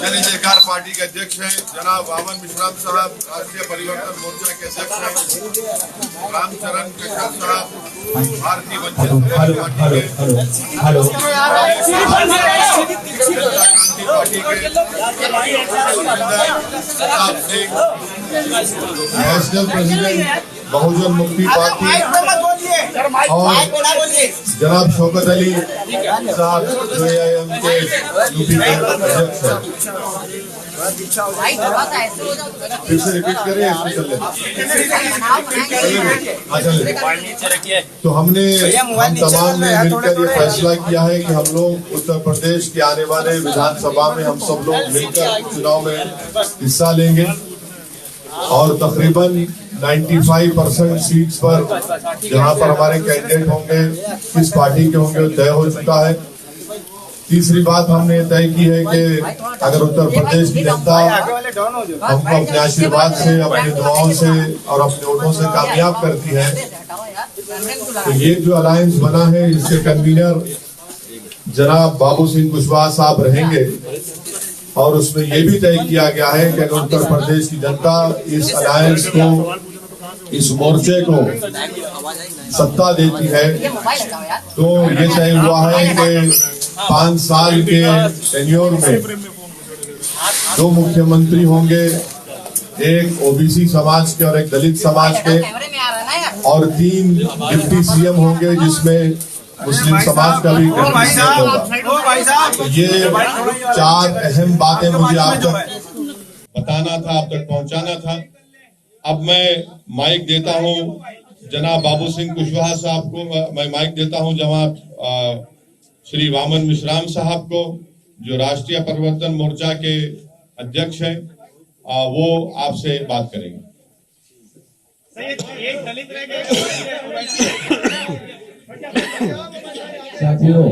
जन अधिकार पार्टी के अध्यक्ष हैं जनाब वामन मिश्राम साहब, राष्ट्रीय परिवर्तन मोर्चा के अध्यक्ष हैं रामचरण कृष्ण साहब, भारतीय वंचित समाज पार्टी के नेशनल प्रेसिडेंट बहुजन मुक्ति पार्टी और जनाब शौकत अली साहब जो AIM के यूपी के अध्यक्ष हैं। फिर से रिपीट करें, तो हम तमाम ने मिलकर ये फैसला किया है कि हम लोग उत्तर प्रदेश के आने वाले विधानसभा में हम सब लोग मिलकर चुनाव में हिस्सा लेंगे और तकरीबन 95% सीट्स पर जहां पर हमारे कैंडिडेट होंगे किस पार्टी के होंगे तय हो चुका है। तीसरी बात हमने तय की है कि अगर उत्तर प्रदेश की जनता हमको अपने आशीर्वाद से, अपनी दुआओं से और अपने वोटों से कामयाब करती है तो ये जो अलायंस बना है इसके कन्वीनर जनाब बाबू सिंह कुशवाहा साहब रहेंगे और उसमें ये भी तय किया गया है कि अगर उत्तर प्रदेश की जनता इस अलायंस को, इस मोर्चे को सत्ता देती है तो ये तय हुआ है कि 5 साल के टेन्योर में 2 मुख्यमंत्री होंगे, एक ओबीसी समाज के और एक दलित समाज के, और 3 डिप्टी CM होंगे जिसमें मुस्लिम समाज का भी होगा। तो ये 4 अहम बातें मुझे आप तक बताना था, आप तक पहुंचाना था। अब मैं माइक देता हूं जनाब बाबू सिंह कुशवाहा साहब को, मैं माइक देता हूं जनाब श्री वामन मिश्राम साहब को जो राष्ट्रीय परिवर्तन मोर्चा के अध्यक्ष हैं, वो आपसे बात करेंगे। साथियों,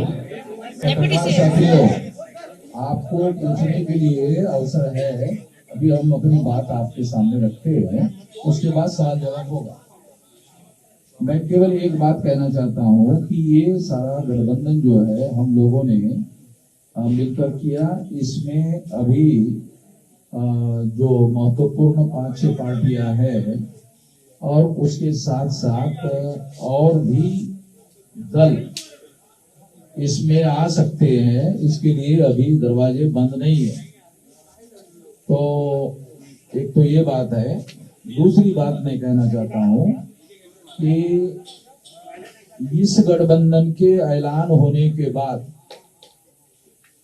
आपको पूछने के लिए अवसर है। अभी हम अपनी बात आपके सामने रखते हैं, उसके बाद सवाल जवाब होगा। मैं केवल एक बात कहना चाहता हूं कि ये सारा गठबंधन जो है हम लोगों ने मिलकर किया। इसमें अभी जो महत्वपूर्ण 5-6 पार्टियां हैं और उसके साथ साथ और भी दल इसमें आ सकते हैं, इसके लिए अभी दरवाजे बंद नहीं है। तो एक तो ये बात है। दूसरी बात मैं कहना चाहता हूं कि इस गठबंधन के ऐलान होने के बाद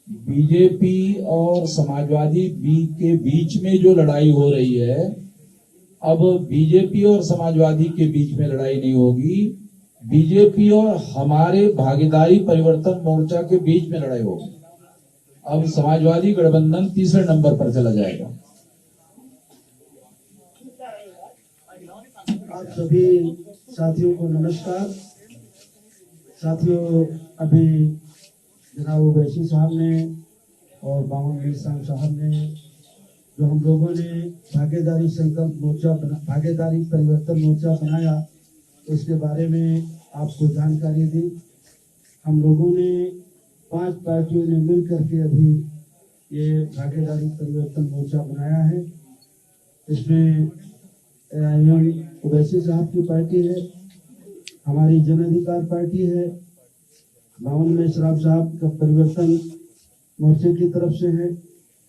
बीजेपी और समाजवादी के बीच में जो लड़ाई हो रही है, अब बीजेपी और समाजवादी के बीच में लड़ाई नहीं होगी, बीजेपी और हमारे भागीदारी परिवर्तन मोर्चा के बीच में लड़ाई होगी। अब समाजवादी गठबंधन तीसरे नंबर पर चला जाएगा। आप सभी साथियों को नमस्कार। साथियों, अभी जनाब ओवैसी साहब ने और वामन मिश्राम साहब ने जो हम लोगों ने भागीदारी संकल्प मोर्चा भागीदारी परिवर्तन मोर्चा बनाया, इसके बारे में आपको जानकारी दी। हम लोगों ने 5 पार्टियों ने मिल करके अभी ये भागीदारी परिवर्तन मोर्चा बनाया है। इसमें ओवैसी साहब की पार्टी है, हमारी जन अधिकार पार्टी है, वामन मिश्राम साहब का परिवर्तन मोर्चे की तरफ से है,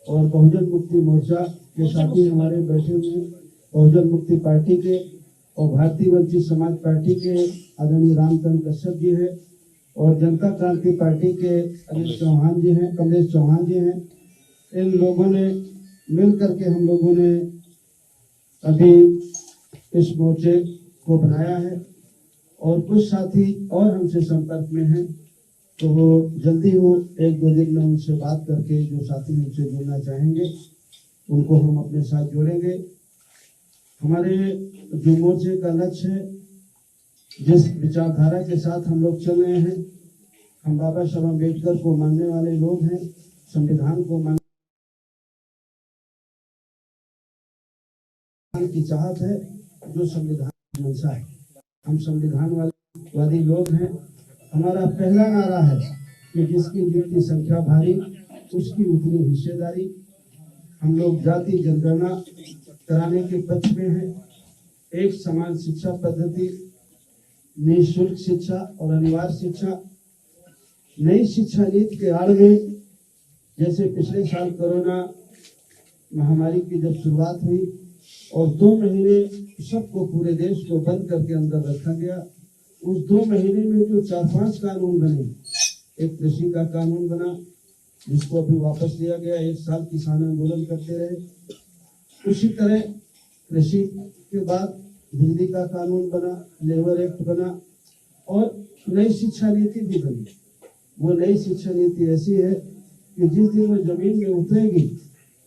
और बहुजन मुक्ति मोर्चा के साथी हमारे बैठे हुए बहुजन मुक्ति पार्टी के और भारतीय वंचित समाज पार्टी के आदरणीय रामचंद्र कश्यप जी हैं, और जनता क्रांति पार्टी के कमलेश चौहान जी हैं। इन लोगों ने मिल करके हम लोगों ने अभी इस मोर्चे को बनाया है, और कुछ साथी और हमसे संपर्क में हैं, तो वो जल्दी हो 1-2 दिन में उनसे बात करके जो साथी हमसे जुड़ना चाहेंगे उनको हम अपने साथ जोड़ेंगे। हमारे जो मोर्चे का लक्ष्य है, जिस विचारधारा के साथ हम लोग चल रहे हैं, हम बाबा साहब अम्बेडकर को मानने वाले लोग हैं, संविधान को मानने की चाहत है, जो संविधान की मंशा है। हम संविधान वादी लोग हैं। हमारा पहला नारा है कि जिसकी जितनी संख्या भारी उसकी उतनी हिस्सेदारी। हम लोग जाति जनगणना कराने के पक्ष में हैं। एक समान शिक्षा पद्धति, निःशुल्क शिक्षा और अनिवार्य शिक्षा, नई शिक्षा नीति के आड़ में जैसे पिछले साल कोरोना महामारी की जब शुरुआत हुई और 2 महीने सबको पूरे देश को बंद करके अंदर रखा गया, उस 2 महीने में जो 4-5 कानून बने, एक कृषि का कानून बना जिसको अभी वापस लिया गया, 1 साल किसान आंदोलन करते रहे। उसी तरह कृषि के बाद बिजली का कानून बना, लेबर एक्ट बना और नई शिक्षा नीति भी बनी। वो नई शिक्षा नीति ऐसी है कि जिस दिन वो जमीन में उतरेगी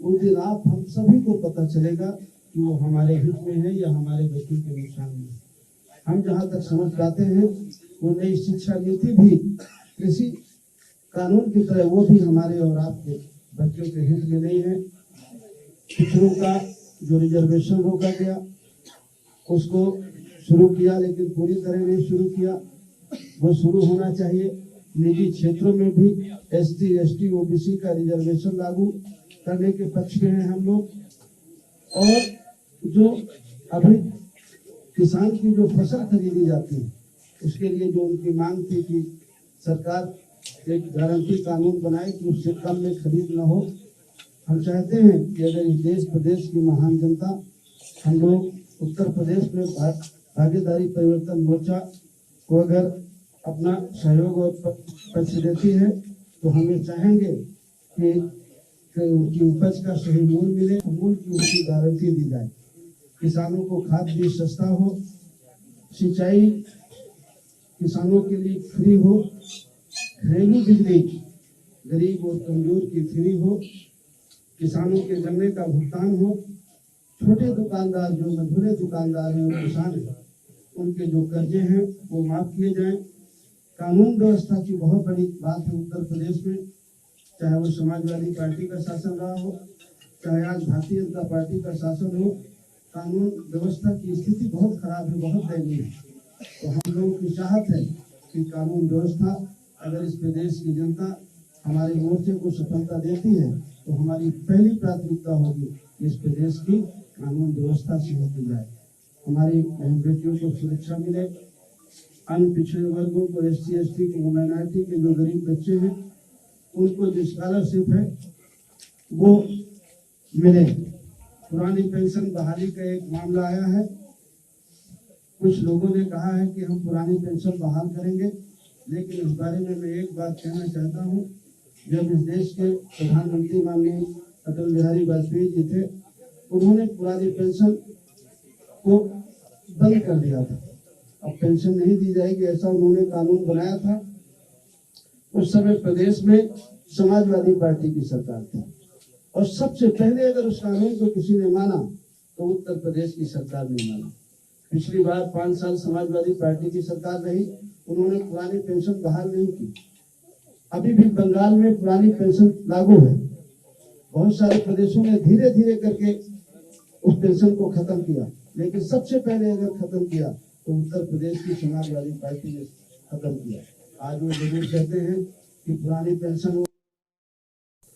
उस दिन आप हम सभी को पता चलेगा कि वो हमारे हित में है या हमारे बच्चों के नुकसान में है। हम जहाँ तक समझ पाते हैं वो नई शिक्षा नीति भी कृषि कानून की तरह वो भी हमारे और आपके बच्चों के हित में नहीं है। पिछड़ों का जो रिजर्वेशन रोका गया उसको शुरू किया, लेकिन पूरी तरह नहीं शुरू किया, वो शुरू होना चाहिए। निजी क्षेत्रों में भी SC, ST, OBC का रिजर्वेशन लागू करने के पक्ष में हैं हम लोग। और जो अभी किसान की जो फसल खरीदी जाती है उसके लिए जो उनकी मांग थी कि सरकार एक गारंटी कानून बनाए कि उससे कम में खरीद न हो। हम चाहते हैं कि अगर इस देश प्रदेश की महान जनता हम लोग उत्तर प्रदेश में भागीदारी परिवर्तन मोर्चा को अगर अपना सहयोग और पक्ष देती है तो हम ये चाहेंगे कि उनकी उपज का सही मूल्य मिले, मूल्य की उसकी गारंटी दी जाए, किसानों को खाद बीज सस्ता हो, सिंचाई किसानों के लिए फ्री हो, घरेलू बिजली गरीब और कमजोर की फ्री हो, किसानों के गन्ने का भुगतान हो, छोटे दुकानदार जो मझोले दुकानदार हैं और किसान हैं उनके जो कर्जे हैं वो माफ किए जाएं। कानून व्यवस्था की बहुत बड़ी बात है उत्तर प्रदेश में, चाहे वो समाजवादी पार्टी का शासन रहा हो, चाहे आज भारतीय जनता पार्टी का शासन हो, कानून व्यवस्था की स्थिति बहुत खराब है, बहुत दयनीय है। तो हम लोगों की चाहत है कि कानून व्यवस्था अगर इस प्रदेश की जनता हमारे मोर्चे को सफलता देती है तो हमारी पहली प्राथमिकता होगी इस प्रदेश की कानून व्यवस्था से होती जाए, हमारी बेटियों को सुरक्षा मिले, अन्य पिछड़े वर्गों को SC, ST को, माइनॉरिटी के जो गरीब बच्चे हैं उनको जो स्कॉलरशिप है वो मिले। पुरानी पेंशन बहाली का एक मामला आया है, कुछ लोगों ने कहा है कि हम पुरानी पेंशन बहाल करेंगे, लेकिन इस बारे में मैं एक बात कहना चाहता हूँ। जब इस देश के प्रधानमंत्री माननीय अटल बिहारी वाजपेयी जी थे, उन्होंने पुरानी पेंशन को बंद कर दिया था, अब पेंशन नहीं दी जाएगी ऐसा उन्होंने कानून बनाया था। उस समय प्रदेश में समाजवादी पार्टी की सरकार थी और सबसे पहले अगर उस कानून को किसी ने माना तो उत्तर प्रदेश की सरकार ने माना। पिछली बार 5 साल समाजवादी पार्टी की सरकार रही, उन्होंने पुरानी पेंशन बहाल नहीं की। अभी भी बंगाल में पुरानी पेंशन लागू है, बहुत सारे प्रदेशों ने धीरे धीरे करके उस पेंशन को खत्म किया, लेकिन सबसे पहले अगर खत्म किया तो उत्तर प्रदेश की समाजवादी पार्टी ने खत्म किया। आज वो जरूर कहते हैं कि पुरानी पेंशन हो,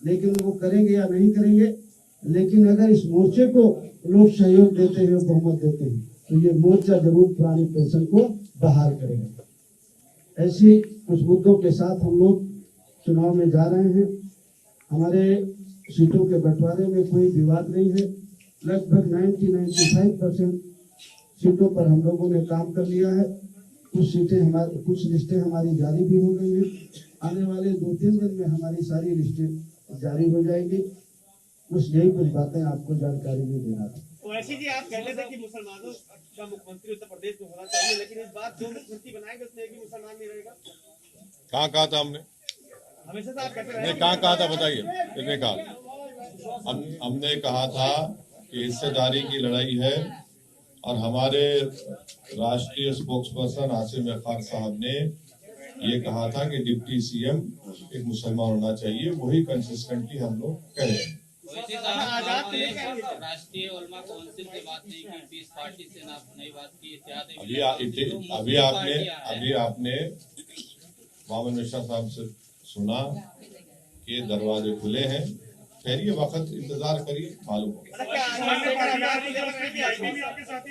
लेकिन वो करेंगे या नहीं करेंगे, लेकिन अगर इस मोर्चे को लोग सहयोग देते हैं, बहुमत देते हैं, तो ये मोर्चा जरूर पुरानी पेंशन को बहाल करेगा। ऐसी कुछ मुद्दों के साथ हम लोग चुनाव में जा रहे हैं। हमारे सीटों के बंटवारे में कोई विवाद नहीं है, लगभग 95% सीटों पर हम लोगों ने काम कर लिया है। कुछ लिस्टें हमारी जारी भी हो गई हैं, आने वाले 2-3 दिन में हमारी सारी लिस्टें जारी हो जाएगी। बस यही कुछ बातें आपको जानकारी में देना था। वैसे जी आप कहले थे कि मुसलमानों का मुख्यमंत्री उत्तर प्रदेश में होना चाहिए, लेकिन इस बार जो मुख्यमंत्री बनाएंगे उसमें एक भी मुसलमान नहीं रहेगा। कहाँ कहा था हमने? हमेशा से आप कहते रहे। हमने कहाँ कहा था बताइए, किसने कहा? हमने कहा था कि हिस्सेदारी की लड़ाई है और हमारे राष्ट्रीय स्पोक्स पर्सन आसिम अखार साहब ने ये कहा था कि डिप्टी CM एक मुसलमान होना चाहिए, वही कंसिस्टेंटली हम लोग कह रहे हैं। राष्ट्रीय उलमा काउंसिल की बात नहीं की, पीस पार्टी से ना नई बात की, अभी आपने मोहम्मद मिश्रा साहब से सुना कि दरवाजे खुले हैं, ठहरिए, वक्त इंतजार करिए, मालूम होगा। वीआईपी पार्टी भी आ रही है आपके साथ?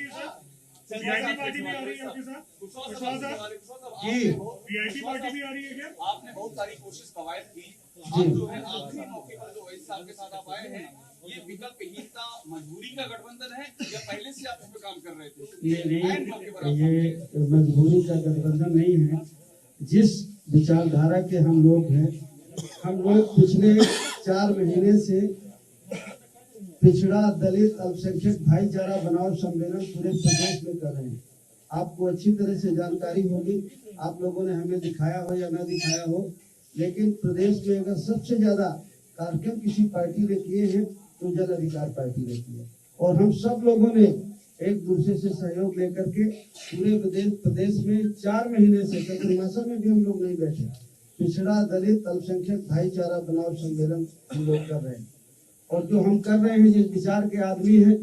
वीआईपी पार्टी भी आ रही है क्या? आपने बहुत सारी कोशिश कवायद की, आप जो है आखिरी मौके पर जो ओवैसी साहब के साथ आप आए हैं, ये विकल्पहीनता मजबूरी का गठबंधन है या पहले से आप इस पे काम कर रहे थे? ये मजबूरी का गठबंधन नहीं है। जिस विचारधारा के हम लोग हैं, हम लोग पिछले 4 महीने से पिछड़ा दलित अल्पसंख्यक भाईचारा बनाओ सम्मेलन पूरे प्रदेश में कर रहे हैं। आपको अच्छी तरह से जानकारी होगी, आप लोगों ने हमें दिखाया हो या न दिखाया हो, लेकिन प्रदेश में अगर सबसे ज्यादा कार्यक्रम किसी पार्टी ने किए हैं तो जन अधिकार पार्टी ने किए, और हम सब लोगों ने एक दूसरे से सहयोग लेकर के पूरे प्रदेश में 4 महीने से चतुर्मासा में भी हम लोग नहीं बैठे, पिछड़ा दलित अल्पसंख्यक भाईचारा बनाओ सम्मेलन हम लोग कर रहे हैं। और जो हम कर रहे हैं, जिस विचार के आदमी हैं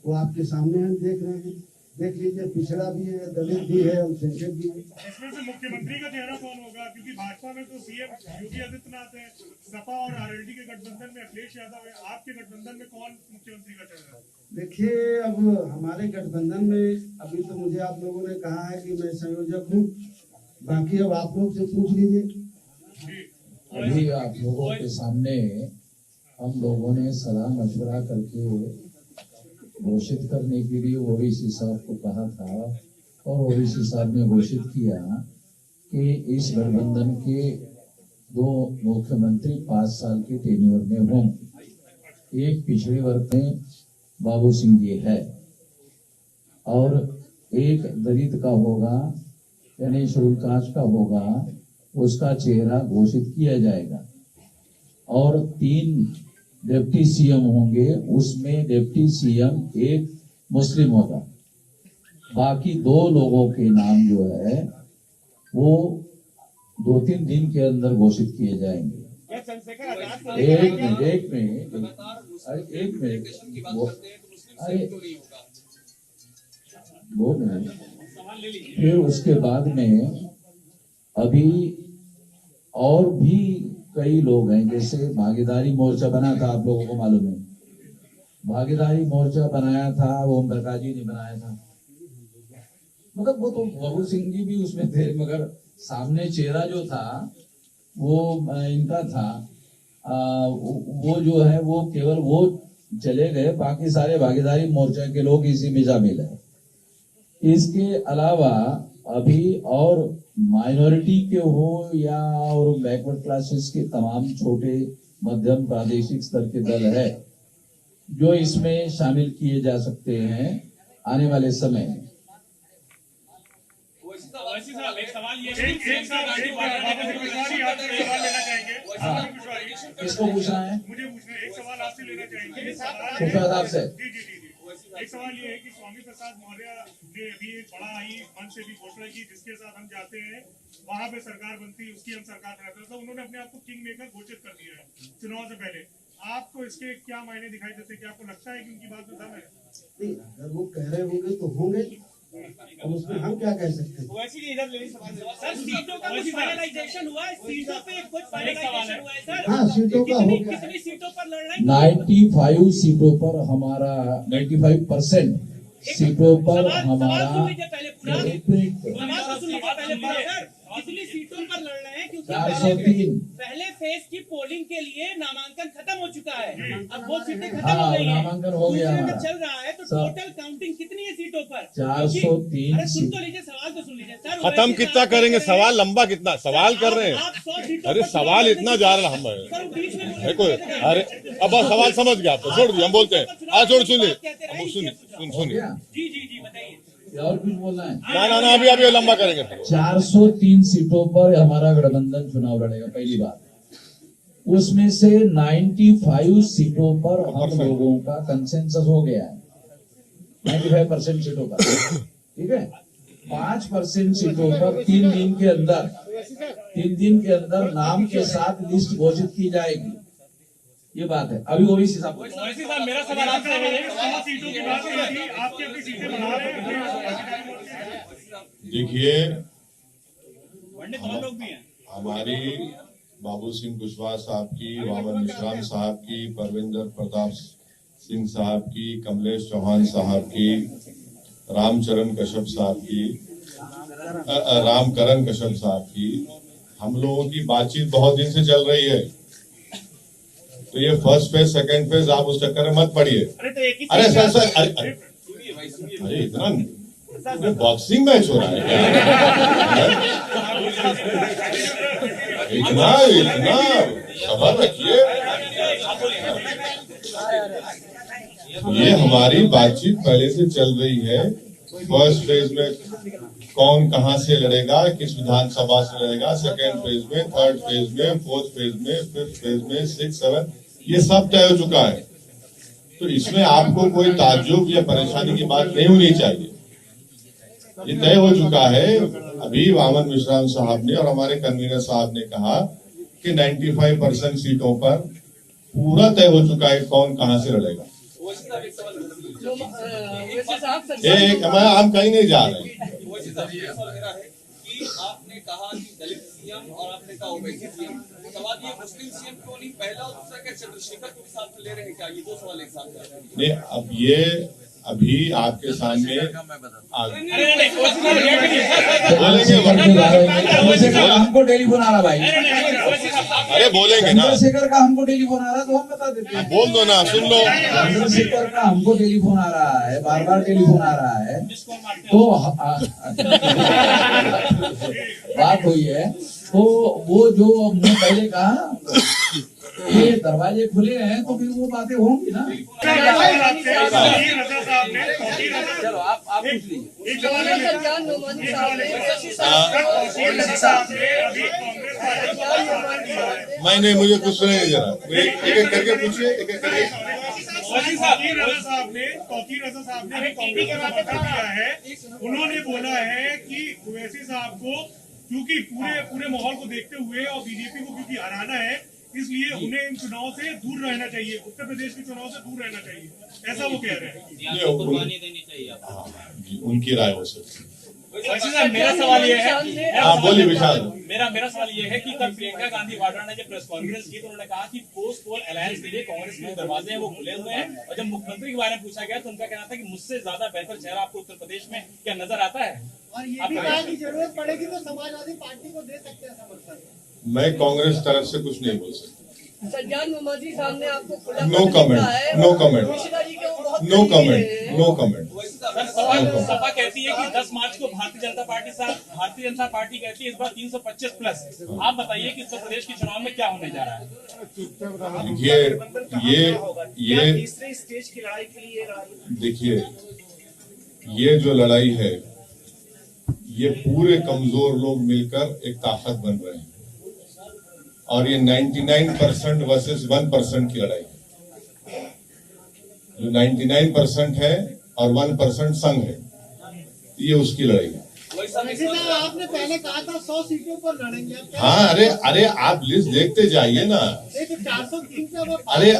वो आपके सामने हम देख रहे हैं। देख लीजिए, पिछड़ा भी है, दलित भी है, अल्पसंख्यक भी है। इसमें से मुख्यमंत्री का चेहरा कौन होगा? क्योंकि भाजपा में तो सीएम योगी आदित्यनाथ है, सपा और आरएलडी के गठबंधन में अखिलेश यादव है, आपके गठबंधन में कौन मुख्यमंत्री का चेहरा है? देखिए, अब हमारे गठबंधन में अभी तो मुझे आप लोगों ने कहा है कि मैं संयोजक हूँ, बाकी अब आप लोग से पूछ लीजिए। अभी आप लोगों के सामने हम लोगों ने सलाह मशवरा करके घोषित करने के लिए ओवैसी साहब को कहा था, और ओवैसी साहब ने घोषित किया कि इस गठबंधन के 2 मुख्यमंत्री 5 साल के टेन्योर में होंगे। एक पिछड़े वर्ग में बाबू सिंह जी है और एक दलित का होगा, यानी शेड्यूल कास्ट का होगा, उसका चेहरा घोषित किया जाएगा। और 3 डिप्टी सीएम होंगे, उसमें डिप्टी सीएम एक मुस्लिम होगा। बाकी 2 लोगों के नाम जो है वो 2-3 दिन के अंदर घोषित किए जाएंगे। एक मिनट अरे 2 मिनट। फिर उसके बाद में अभी और भी कई लोग हैं, जैसे भागीदारी मोर्चा बना था, आप लोगों को मालूम है, भागीदारी मोर्चा बनाया था, वो ओम प्रकाश जी ने बनाया था, मगर वो तो बाबू सिंह जी भी उसमें थे, मगर सामने चेहरा जो था वो इनका था। वो जो है वो केवल वो चले गए, बाकी सारे भागीदारी मोर्चा के लोग इसी में शामिल है। इसके अलावा अभी और माइनॉरिटी के हो या और बैकवर्ड क्लासेस के तमाम छोटे मध्यम प्रादेशिक स्तर के दल है जो इसमें शामिल किए जा सकते हैं आने वाले समय में। किसको पूछना है? मुझे पूछना है, एक सवाल आपसे लेना चाहेंगे साहब से। एक सवाल ये है कि स्वामी प्रसाद मौर्य ने अभी एक बड़ा ही मन से भी घोषणा की, जिसके साथ हम जाते हैं वहां पे सरकार बनती, उसकी हम सरकार बनाते, तो उन्होंने अपने आप को किंग मेकर घोषित कर दिया है चुनाव से पहले। आपको इसके क्या मायने दिखाई देते हैं? क्या आपको लगता है कि उनकी बात में दम है? नहीं, अगर वो कह रहे होंगे तो होंगे, और उसमें हम क्या कह सकते हैं? सर, सीटों का कुछ फाइनलाइजेशन हुआ है? सीटों पे कुछ फाइनलाइजेशन हुआ है सर? हाँ, सीटों का हो गया। कितनी सीटों पर लड़ रहे हैं? 95 सीटों पर हमारा 95% सीटों पर हमारा एक मिनट कितनी सीटों पर लड़ रहे हैं? क्योंकि 403 पहले फेज की पोलिंग के लिए नामांकन खत्म हो चुका है, अब वो सीटें खत्म हाँ, हो गई हैं, नामांकन हो गया दूसरे में हमारा। चल रहा है, तो सर, टोटल काउंटिंग कितनी है सीटों पर? 403 अरे सुन तो लीजिए, सवाल तो सुन लीजिए सर। खत्म कितना करेंगे? सवाल लंबा कितना सवाल कर रहे हैं? आप 100 सीटों अरे पर सवाल चुनाव इतना लड़ने जा की- रहा हम सर, बीच में बोले- देखो, अरे अब सवाल समझ गया आपको, छोड़ दिया, हम बोलते हैं। आज छोड़ सुनिए, सुनिए जी जी जी बताइए। और कुछ बोलना है? ना अभी लंबा करेंगे। 403 सीटों पर हमारा गठबंधन चुनाव लड़ेगा, पहली बात। उसमें से 95 सीटों पर हम लोगों का कंसेंसस हो गया है, 95% सीटों पर, ठीक है। 5% सीटों पर 3 दिन के अंदर नाम के साथ लिस्ट घोषित की जाएगी, ये बात है। अभी ओवैसी साहब मेरा सवाल आपसे है, 100 सीटों की बात की थी, आपकी अपनी सीटें बना रहे हैं? देखिए, लोग भी हैं। हमारी बाबू सिंह कुशवाहा साहब की, वामन मिश्राम साहब की, परविंदर प्रताप सिंह साहब की, कमलेश चौहान साहब की, रामकरण कश्यप साहब की, हम लोगों की बातचीत बहुत दिन से चल रही है। तो ये फर्स्ट फेज, सेकंड फेज, आप उस चक्कर में मत पड़िए। अरे सर अरे इतना बॉक्सिंग मैच हो रहा है क्या? इतना सबर रखिए। ये हमारी बातचीत पहले से चल रही है। फर्स्ट फेज में कौन कहां से लड़ेगा, किस विधानसभा से लड़ेगा, सेकेंड फेज में, थर्ड फेज में, फोर्थ फेज में, फिफ्थ फेज में, 6, 7, ये सब तय हो चुका है। तो इसमें आपको कोई ताज्जुब या परेशानी की बात नहीं होनी चाहिए। ये तय हो चुका है। अभी वामन मिश्राम साहब ने और हमारे कन्वीनर साहब ने कहा कि 95% सीटों पर पूरा तय हो चुका है कौन कहां से लड़ेगा। हम कहीं नहीं जा रहे हैं। आपने कहा कि दलित सीएम और आपने कहा ओवैसी सीएम, सवाल ये मुस्लिम सीएम क्यों नहीं पहला और दूसरा क्या चंद्रशेखर को साथ ले रहे हैं क्या? ये दो सवाल एक साथ कर रहे हैं। नहीं, अब ये अभी आपके सामने हमको टेलीफोन आ रहा भाई। अरे बोलेंगे ना, चंद्रशेखर का हमको टेलीफोन आ रहा तो हम बता देते हैं। बोल दो ना, सुन लो। चंद्रशेखर का हमको टेलीफोन आ रहा है, बार बार टेलीफोन आ रहा है। तो बात हुई है। तो वो जो हमने पहले कहा ये दरवाजे खुले हैं तो फिर वो बातें होंगी ना। चलो आप पूछ लीजिए। नहीं, मुझे कुछ सुनाइए जरा, एक एक करके पूछिए, एक एक करके। साहब ने कांग्रेस का समर्थन किया है। उन्होंने बोला है कि ओवैसी साहब को क्योंकि पूरे माहौल को देखते हुए और बीजेपी को क्योंकि हराना है, इसलिए उन्हें इन चुनाव से दूर रहना चाहिए, उत्तर प्रदेश के चुनाव से दूर रहना चाहिए, ऐसा वो कह रहे हैं। कुर्बानी देनी चाहिए आपको। उनकी राय हो सकती है। मेरा सवाल ये है, हाँ बोलिए विशाल। मेरा सवाल ये है कि कल प्रियंका गांधी वाड्रा ने जब प्रेस कॉन्फ्रेंस की तो उन्होंने कहा कि पोस्ट पोल अलायंस के लिए कांग्रेस के दरवाजे हैं वो खुले हुए हैं, और जब मुख्यमंत्री के बारे में पूछा गया तो उनका कहना था कि मुझसे ज्यादा बेहतर चेहरा आपको उत्तर प्रदेश में क्या नजर आता है? और ये भी कहा कि जरूरत पड़ेगी तो समाजवादी पार्टी को दे सकते हैं समर्थन। मैं कांग्रेस तरफ से कुछ नहीं बोल सकता। सज्जाद मोहम्मदी साहब ने आपको no comment, no comment, no comment, no comment. Sapa कहती है कि 10 मार्च को भारतीय जनता पार्टी कहती है इस बार 325 प्लस। आप बताइए कि उत्तर प्रदेश के चुनाव में क्या होने जा रहा है? देखिए, तीसरे स्टेज की लड़ाई के लिए देखिए, ये जो लड़ाई है ये पूरे कमजोर लोग मिलकर एक ताकत बन रहे हैं, और ये 99% वर्सेस 1% की लड़ाई है। जो 99% है और 1% संघ है, ये उसकी लड़ाई है। आपने पहले कहा था 100 सीटों पर लड़ेंगे। हाँ, अरे आप लिस्ट देखते जाइए ना। 403 से अरे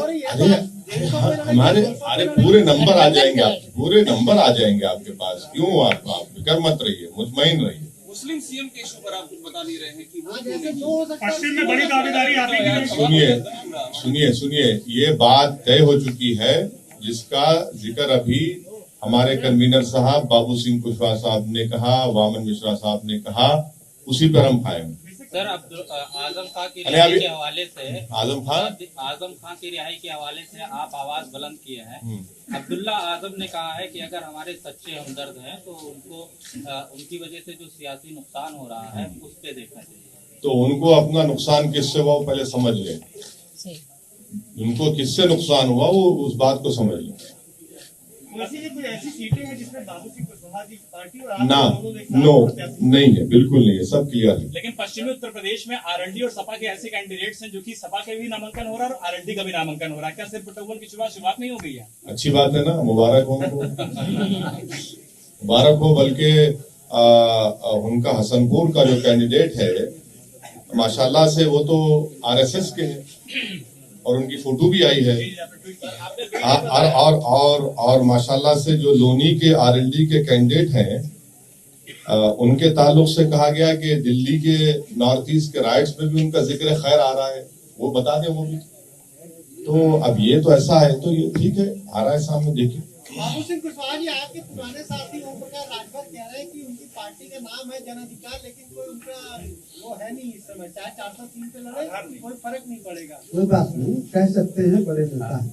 हमारे पूरे नंबर आ जाएंगे, पूरे नंबर आ जाएंगे आपके पास। क्यों आप फिक्र मत रहिए, मुतमईन रहिए। मुस्लिम सीएम के इशू पर आप कुछ बता नहीं रहे हैं कि वो पश्चिम में बड़ी दावेदारी आप ही की। सुनिए, ये बात तय हो चुकी है जिसका जिक्र अभी हमारे कन्वीनर साहब बाबू सिंह कुशवाहा साहब ने कहा, वामन मिश्रा साहब ने कहा, उसी पर हम खाएंगे। सर, आजम खां की रिहाई के हवाले से आजम खां की रिहाई के हवाले से आप आवाज बुलंद किए हैं। अब्दुल्ला आजम ने कहा है कि अगर हमारे सच्चे हमदर्द हैं तो उनको उनकी वजह से जो सियासी नुकसान हो रहा है उस पर देखना चाहिए। तो उनको अपना नुकसान किससे हुआ वो पहले समझ लें। उनको किससे नुकसान हुआ वो उस बात को समझ लें। कोई ऐसी सीटें हैं जिसमें बाबू सिंह कुशवाहा जी पार्टी और ना, नो, नहीं है, बिल्कुल नहीं है, सब क्लियर है। लेकिन पश्चिमी उत्तर प्रदेश में आरएलडी और सपा के ऐसे कैंडिडेट्स हैं जो कि सपा के भी नामांकन हो रहा है और आरएलडी का भी नामांकन हो रहा है। क्या सिर्फ पटोल की शुरुआत नहीं हो गई है? अच्छी बात है ना, मुबारक हो उनको। मुबारक हो। बल्कि उनका हसनपुर का जो कैंडिडेट है माशाल्लाह से वो तो आरएसएस के हैं और उनकी फोटो भी आई है। और माशाल्लाह से जो लोनी के आरएलडी के कैंडिडेट हैं उनके ताल्लुक से कहा गया कि दिल्ली के नॉर्थ ईस्ट के राइट्स में भी उनका जिक्र खैर आ रहा है, वो बता दें वो भी। तो अब ये तो ऐसा है, तो ये ठीक है, आ रहा है सामने, देखिए। बाबू सिंह कुशवाहा जी आपके पुराने साथी ओम प्रकाश राजभर कह रहे हैं कि उनकी पार्टी का नाम है जन अधिकार, लेकिन कोई उनका वो है नहीं इस समय, चाहे 403 पे लड़े कोई फर्क नहीं पड़ेगा। कोई बात नहीं, कह सकते हैं बड़े नेता हैं,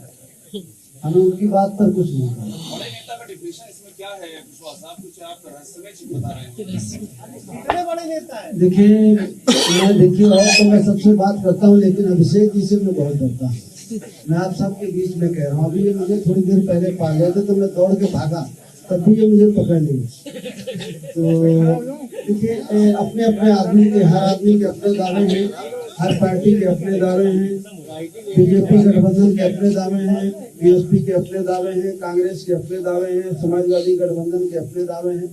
हमें उनकी बात पर कुछ नहीं कहना। बड़े नेता का डिफिनेशन इसमें क्या है कुशवाहा साहब, कुछ आप रहस्यमय चीज बता रहे हैं? कितने बड़े नेता है? देखिए और तो मैं सबसे बात करता हूँ, लेकिन अभिषेक जी से मैं बहुत डरता हूँ। मैं आप सबके बीच में कह रहा हूँ, अभी ये मुझे थोड़ी देर पहले पा गए थे तो मैं दौड़ के भागा, तब भी ये मुझे पकड़ नहीं। तो देखिए अपने अपने आदमी के, हर आदमी के अपने दावे हैं, हर पार्टी के अपने दावे हैं, बीजेपी गठबंधन के अपने दावे हैं, बीएसपी के अपने दावे हैं, कांग्रेस के अपने दावे हैं, समाजवादी गठबंधन के अपने दावे हैं।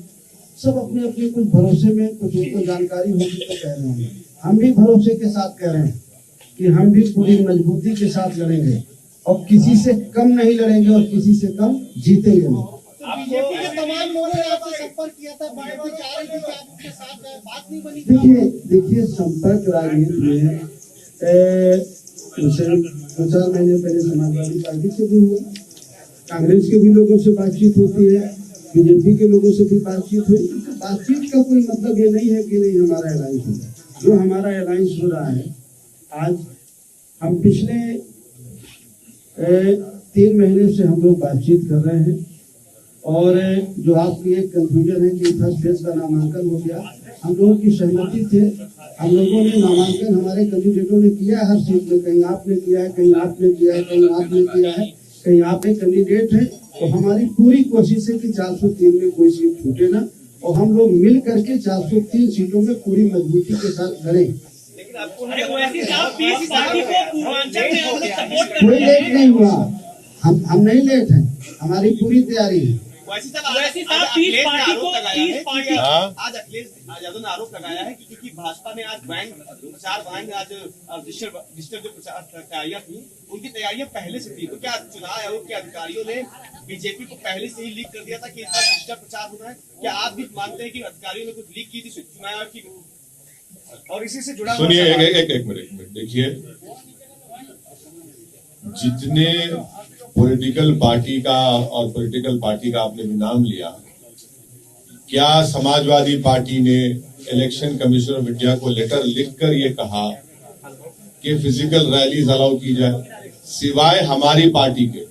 सब अपने अपने कुछ भरोसे में, कुछ उनको जानकारी होगी तो कह रहे हैं। हम भी भरोसे के साथ कह रहे हैं कि हम भी पूरी मजबूती के साथ लड़ेंगे और किसी से कम नहीं लड़ेंगे और किसी से कम जीतेंगे नहीं। बीजेपी के तमाम लोगों ने आपसे संपर्क किया था, बात चाह रही थी कि आप उनके साथ बात नहीं बनी। देखिए संपर्क राजनीति में दो चार महीने पहले समाजवादी पार्टी से भी हुआ, कांग्रेस के भी लोगों से बातचीत होती है, बीजेपी के लोगों से भी बातचीत हुई। बातचीत का कोई मतलब ये नहीं है कि नहीं हमारा अलायंस होगा। जो हमारा अलायंस हो रहा है, आज हम पिछले 3 महीने से हम लोग बातचीत कर रहे हैं। और जो आपकी एक कंफ्यूजन है कि फर्स्ट फेज का नामांकन हो गया, हम लोगों की सहमति थे, हम लोगों ने नामांकन हमारे कैंडिडेटों ने किया है हर सीट में, कहीं आपने किया है, कहीं आपने किया है, कहीं आपने किया है, कहीं आप एक कैंडिडेट है। तो हमारी पूरी कोशिश है कि 403 में कोई सीट छूटे ना, और हम लोग मिल करके 403 सीटों में पूरी मजबूती के साथ लड़ें। कोई लेट नहीं हुआ, हम नहीं लेट हैं, हमारी पूरी तैयारी है। आज अखिलेश यादव ने आरोप लगाया है कि क्योंकि भाजपा ने आज प्रचार बैंक आज डिजिटल जो प्रचार तैयारियां थी, उनकी तैयारियां पहले से थी। तो क्या चुनाव आयोग के अधिकारियों ने बीजेपी को पहले से ही लीक कर दिया था कि इस बार डिजिटल प्रचार होना है? क्या आप भी मानते हैं कि अधिकारियों ने कुछ लीक की थी चुनाव आयोग की? और इसी से जुड़ा सुनिए, एक मिनट देखिए, जितने पॉलिटिकल पार्टी का और पॉलिटिकल पार्टी का आपने भी नाम लिया, क्या समाजवादी पार्टी ने इलेक्शन कमीशन ऑफ इंडिया को लेटर लिखकर ये कहा कि फिजिकल रैलीज अलाउ की जाए? सिवाय हमारी पार्टी के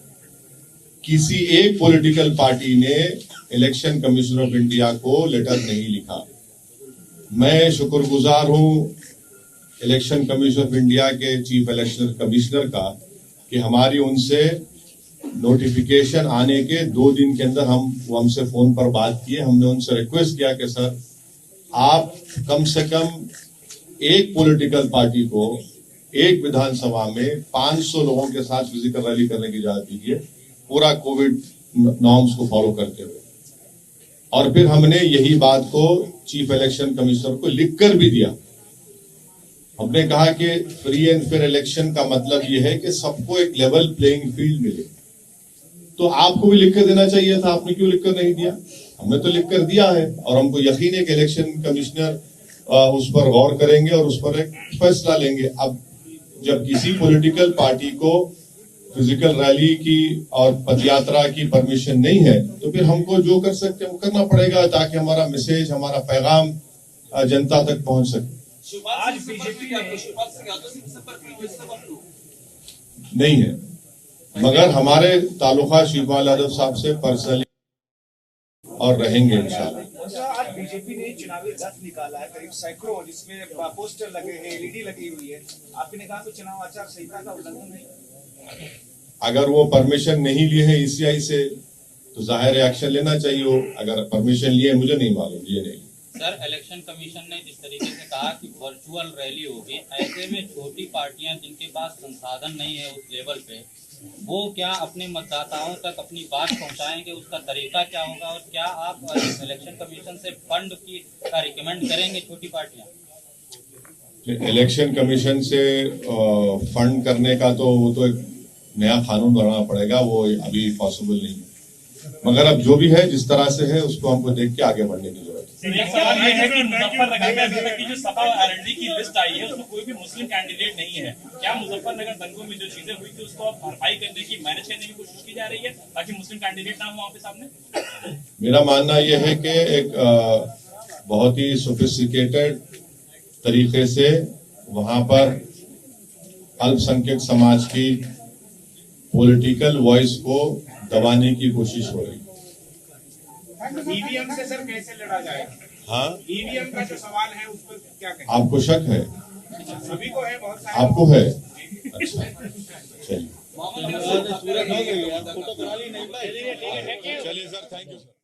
किसी एक पॉलिटिकल पार्टी ने इलेक्शन कमीशन ऑफ इंडिया को लेटर नहीं लिखा। मैं शुक्रगुजार हूं इलेक्शन कमीशन ऑफ इंडिया के चीफ इलेक्शन कमिश्नर का कि हमारी उनसे नोटिफिकेशन आने के 2 दिन के अंदर वो हमसे फोन पर बात किए। हमने उनसे रिक्वेस्ट किया कि सर आप कम से कम एक पॉलिटिकल पार्टी को एक विधानसभा में 500 लोगों के साथ फिजिकल रैली करने की इजाजत दीजिए, पूरा कोविड नॉर्म्स को फॉलो करते हुए। और फिर हमने यही बात को चीफ इलेक्शन कमिश्नर को लिखकर भी दिया। हमने कहा कि फ्री एंड फेयर इलेक्शन का मतलब यह है कि सबको एक लेवल प्लेइंग फील्ड मिले। तो आपको भी लिखकर देना चाहिए था, आपने क्यों लिखकर नहीं दिया? हमने तो लिखकर दिया है और हमको यकीन है कि इलेक्शन कमिश्नर उस पर गौर करेंगे और उस पर एक फैसला लेंगे। अब जब किसी पॉलिटिकल पार्टी को फिजिकल रैली की और पदयात्रा की परमिशन नहीं है, तो फिर हमको जो कर सकते हैं वो करना पड़ेगा, ताकि हमारा मैसेज, हमारा पैगाम जनता तक पहुंच सके। आज बीजेपी नहीं है, मगर हमारे ताल्लुका शिवपाल यादव साहब से पर्सनली और रहेंगे इंशाल्लाह। आज बीजेपी ने चुनावी रथ निकाला है, करीब सैकड़ों, जिसमें पोस्टर लगे हैं, एलईडी लगी हुई है। आपकी निगाह में चुनाव आचार संहिता का उल्लंघन नहीं? अगर वो परमिशन नहीं लिए हैं ईसीआई से तो जाहिर एक्शन लेना चाहिए हो। अगर परमिशन लिए मुझे नहीं मालूम, ये नहीं। सर, इलेक्शन कमीशन ने जिस तरीके से कहा कि वर्चुअल रैली होगी, ऐसे में छोटी पार्टियां जिनके पास संसाधन नहीं है उस लेवल पे, वो क्या अपने मतदाताओं तक अपनी बात पहुंचाएंगे? उसका तरीका क्या होगा? और क्या आप इलेक्शन कमीशन से फंड की रिकमेंड करेंगे छोटी पार्टियां? इलेक्शन कमीशन से फंड करने का तो वो तो एक नया कानून बनाना पड़ेगा, वो अभी पॉसिबल नहीं है। मगर अब जो भी है, जिस तरह से है, उसको हमको देख के आगे बढ़ने की जरूरत है। एक सवाल ये है कि मुजफ्फरनगर में अभी तक की जो सपा आरएलडी की लिस्ट आई है उसमें कोई भी मुस्लिम कैंडिडेट नहीं है। क्या मुजफ्फरनगर दंगों में जो चीजें हुई थी उसको भरपाई करने की, मैनेज करने की कोशिश की जा रही है ताकि मुस्लिम कैंडिडेट ना हो वहाँ पे सामने? मेरा मानना यह है कि एक बहुत ही सोफिस्टिकेटेड तरीके से वहां पर अल्पसंख्यक समाज की पॉलिटिकल वॉइस को दबाने की कोशिश हो रही है। ईवीएम से सर कैसे लड़ा जाए? हाँ, ईवीएम का जो सवाल है उस पर क्या कहें? आपको शक है? सभी को है, बहुत सारे आपको है? अच्छा, चलिए चलिए सर, थैंक यू सर।